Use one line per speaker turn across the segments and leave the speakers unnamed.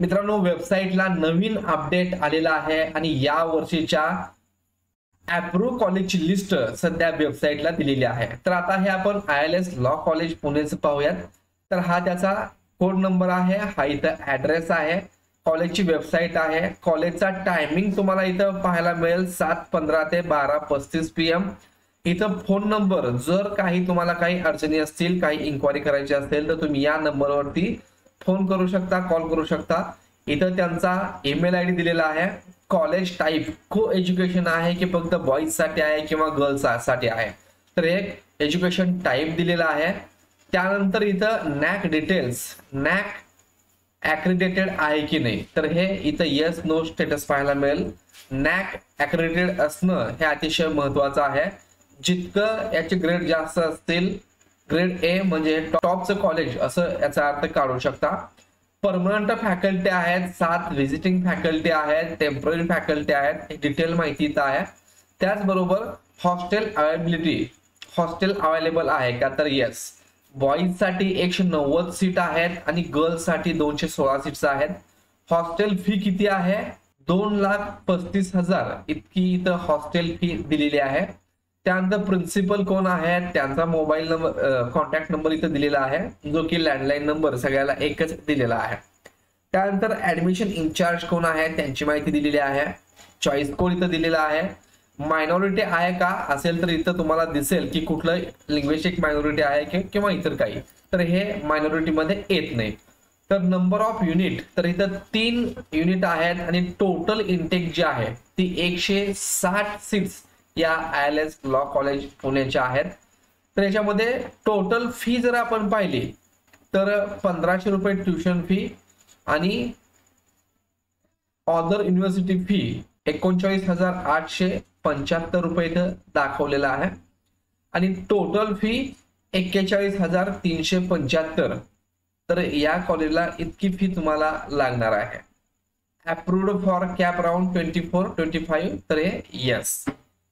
मित्रांनो, वेबसाईटला नवीन अपडेट आलेला आहे आणि या वर्षीच्या अप्रूव्ह कॉलेजची लिस्ट सध्या वेबसाईटला दिलेली आहे. तर आता हे आपण ILS लॉ कॉलेज पुणेचं पाहूयात. तर हा त्याचा कोड नंबर आहे, हा इथं ऍड्रेस आहे, कॉलेजची वेबसाईट आहे. कॉलेजचा टायमिंग तुम्हाला इथं पाहायला मिळेल 7:15 ते 12:35 PM. इथं फोन नंबर, जर काही तुम्हाला काही अडचणी असतील, काही इन्क्वायरी करायची असेल तर तुम्ही या नंबरवरती फोन करू शकता, कॉल करू शकता. इथं त्यांचा ईमेल ID दिलेला आहे. कॉलेज टाईप को एज्युकेशन आहे की फक्त बॉईज साठी आहे किंवा गर्ल्स साठी आहे, तर एक एज्युकेशन टाईप दिलेला आहे. त्यानंतर इथं नॅक डिटेल्स, नॅक ऍक्रेडिटेड आहे की नाही, तर हे इथं येस नो स्टेटस पाहायला मिळेल. नॅक ऍक्रेडिटेड असणं हे अतिशय महत्वाचं आहे. जितकं याचे ग्रेड जास्त असतील, ग्रेड A म्हणजे टॉपचं कॉलेज असं याचा अर्थ काढू शकता. परमनंट फॅकल्टी आहेत, 7 व्हिजिटिंग फॅकल्टी आहेत, टेम्पररी फॅकल्टी आहेत, हे डिटेल माहिती इथं आहे. त्याचबरोबर हॉस्टेल अवेलेबिलिटी, हॉस्टेल अवेलेबल आहे का, तर येस. बॉईज साठी 190 सीट आहेत आणि गर्ल्स साठी 216 सीट्स आहेत. हॉस्टेल फी किती आहे, 2,35,000 इतकी इथं हॉस्टेल फी दिलेली आहे. त्यानंतर प्रिन्सिपल कोण आहेत, त्यांचा मोबाईल नंबर, कॉन्टॅक्ट नंबर इथं दिलेला आहे, जो की लँडलाईन नंबर सगळ्याला एकच दिलेला आहे. त्यानंतर ऍडमिशन इन्चार्ज कोण आहे त्यांची माहिती दिलेली आहे. चॉईस कोड इथं दिलेला आहे. मायनॉरिटी आहे का असेल तर इथं तुम्हाला दिसेल की कुठलं लिंग्विस्टिक मायनॉरिटी आहे किंवा इतर काही, तर हे मायनॉरिटी मध्ये येत नाही. तर नंबर ऑफ युनिट, तर इथं 3 युनिट आहेत आणि टोटल इनटेक जी आहे ती 160 सीट्स या ILS लॉ कॉलेज पुण्याच्या आहेत. तर याच्यामध्ये टोटल फी जर आपण पाहिली तर 1,500 रुपये ट्युशन फी आणि अदर युनिव्हर्सिटी फी 39,875 रुपये इथं दाखवलेला आहे आणि टोटल फी 41,375. तर या कॉलेजला इतकी फी तुम्हाला लागणार आहे. अप्रूव्ड फॉर कॅप राऊंड 24-25, तर हे येस.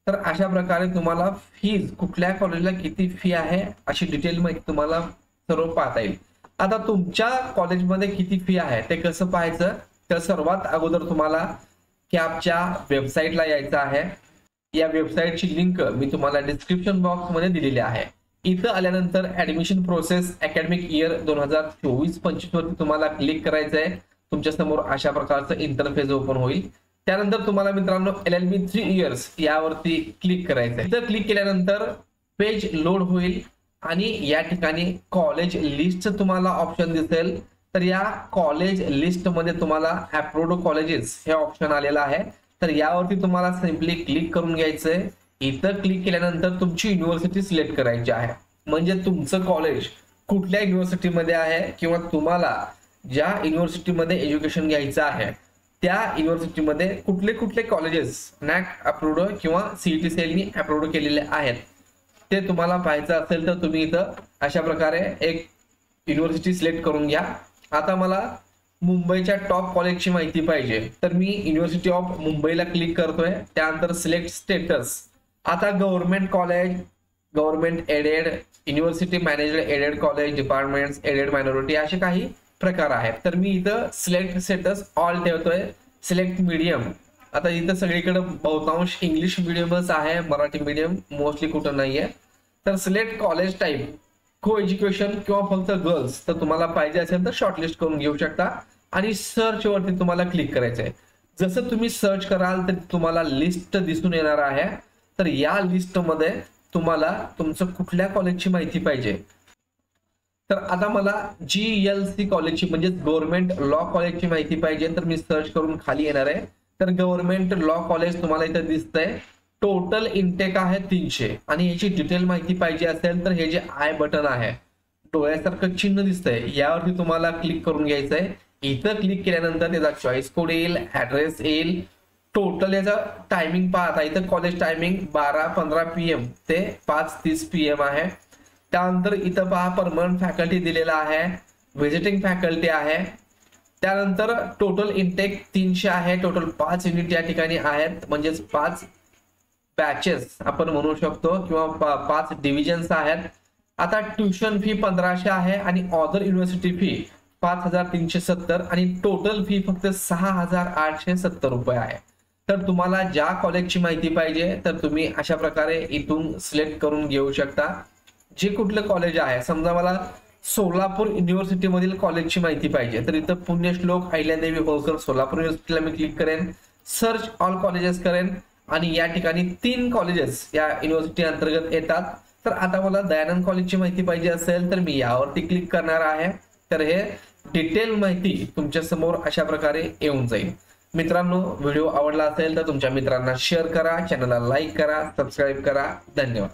तर अशा प्रकारे तुम्हाला फीज, कुठल्या कॉलेजला किती फी आहे अशी डिटेल माहिती तुम्हाला सर्व पाहता येईल. आता तुमच्या कॉलेजमध्ये किती फी आहे ते कसं पाहायचं, तर सर्वात अगोदर तुम्हाला कॅपच्या वेबसाईटला यायचं आहे. या वेबसाईटची लिंक मी तुम्हाला डिस्क्रिप्शन बॉक्स मध्ये दिलेली आहे. इथं आल्यानंतर ऍडमिशन प्रोसेस अकॅडमिक इयर 2024-25 वरती तुम्हाला क्लिक करायचं आहे. तुमच्या समोर अशा प्रकारचं इंटरफेस ओपन होईल. त्यानंतर तुम्हाला मित्रांनो LLB 3 इयर्स यावरती क्लिक करायचं आहे. इथं क्लिक केल्यानंतर पेज लोड होईल आणि या ठिकाणी कॉलेज लिस्ट तुम्हाला ऑप्शन दिसेल. तर या कॉलेज लिस्ट मध्ये तुम्हाला अप्रूव्ड कॉलेजेस हे ऑप्शन आलेलं आहे. तर यावरती तुम्हाला सिंपली क्लिक करून घ्यायचंय. इथं क्लिक केल्यानंतर तुमची युनिव्हर्सिटी सिलेक्ट करायची आहे, म्हणजे तुमचं कॉलेज कुठल्या युनिव्हर्सिटीमध्ये आहे किंवा तुम्हाला ज्या युनिव्हर्सिटीमध्ये एज्युकेशन घ्यायचं आहे त्या युनिव्हर्सिटीमध्ये कुठले कुठले कॉलेजेस नॅक अप्रूव्ड किंवा CET सेलनी अप्रूव्ड केलेले आहेत ते तुम्हाला पाहायचं असेल तर तुम्ही इथं अशा प्रकारे एक युनिव्हर्सिटी सिलेक्ट करून घ्या. आता मला मुंबईच्या टॉप कॉलेजची माहिती पाहिजे, तर मी युनिव्हर्सिटी ऑफ मुंबईला क्लिक करतोय. त्यानंतर सिलेक्ट स्टेटस. आता government college, government aided, university managed aided college, departments, aided minority असे काही प्रकार आहेत. तर मी इथं सिलेक्ट स्टेटस ऑल ठेवतोय. सिलेक्ट मीडियम, आता इथं सगळीकडे बहुतांश इंग्लिश मीडियमच आहे, मराठी मीडियम मोस्टली कुठं नाहीये. तर सिलेक्ट कॉलेज टाईप को एज्युकेशन किंवा फक्त गर्ल्स, तर तुम्हाला पाहिजे असेल तर शॉर्टलिस्ट करून घेऊ शकता आणि सर्च वरती तुम्हाला क्लिक करायचं आहे. जसं तुम्ही सर्च कराल तर तुम्हाला लिस्ट दिसून येणार आहे. तर या लिस्ट मध्ये तुम्हाला तुमचं कुठल्या कॉलेजची माहिती पाहिजे, तर आता मला GLC कॉलेजची म्हणजे गव्हर्नमेंट लॉ कॉलेजची माहिती पाहिजे. तर मी सर्च करून खाली येणार आहे. तर गव्हर्नमेंट लॉ कॉलेज तुम्हाला इथे दिसतंय. टोटल इनटेक आहे 300 आणि याची डिटेल माहिती पाहिजे असेल तर हे जे आय बटन आहे, डोळ्यासारखं चिन्ह दिसतंय, यावरती तुम्हाला क्लिक करून घ्यायचंय. इथं क्लिक केल्यानंतर त्याचा चॉईस कोड येईल, ऍड्रेस येईल, टोटल याचा टायमिंग पाहता. इथं कॉलेज टायमिंग 12:15 PM ते 5:30 PM आहे. त्यानंतर इथं पहा परमनंट फॅकल्टी दिलेला आहे, व्हिजिटिंग फॅकल्टी आहे. त्यानंतर टोटल इनटेक 300 आहे. टोटल 5 युनिट या ठिकाणी आहेत, म्हणजेच 5 बॅचेस आपण म्हणू शकतो किंवा 5 डिव्हिजन्स आहेत. आता ट्युशन फी 1500 आहे आणि अदर युनिव्हर्सिटी फी 5,370 आणि टोटल फी फक्त 6,870 रुपये आहे. तर तुम्हाला ज्या कॉलेजची माहिती पाहिजे तर तुम्ही अशा प्रकारे इथून सिलेक्ट करून घेऊ शकता. जे कुठलं कॉलेज आहे, समजा मला सोलापूर युनिव्हर्सिटी मधील कॉलेजची माहिती पाहिजे तर इथं पुण्यश्लोक अहिल्यादेवी होळकर सोलापूर युनिव्हर्सिटीला मी क्लिक करेन, सर्च ऑल कॉलेजेस करेन आणि या ठिकाणी 3 कॉलेजेस या युनिव्हर्सिटी अंतर्गत येतात. तर आता मला दयानंद कॉलेजची माहिती पाहिजे असेल तर मी यावरती क्लिक करणार आहे. तर हे डिटेल माहिती तुमच्या समोर अशा प्रकारे येऊन जाईल. मित्रांनो, व्हिडिओ आवडला असेल तर तुमच्या मित्रांना शेअर करा, चॅनलला लाईक करा, सबस्क्राईब करा. धन्यवाद.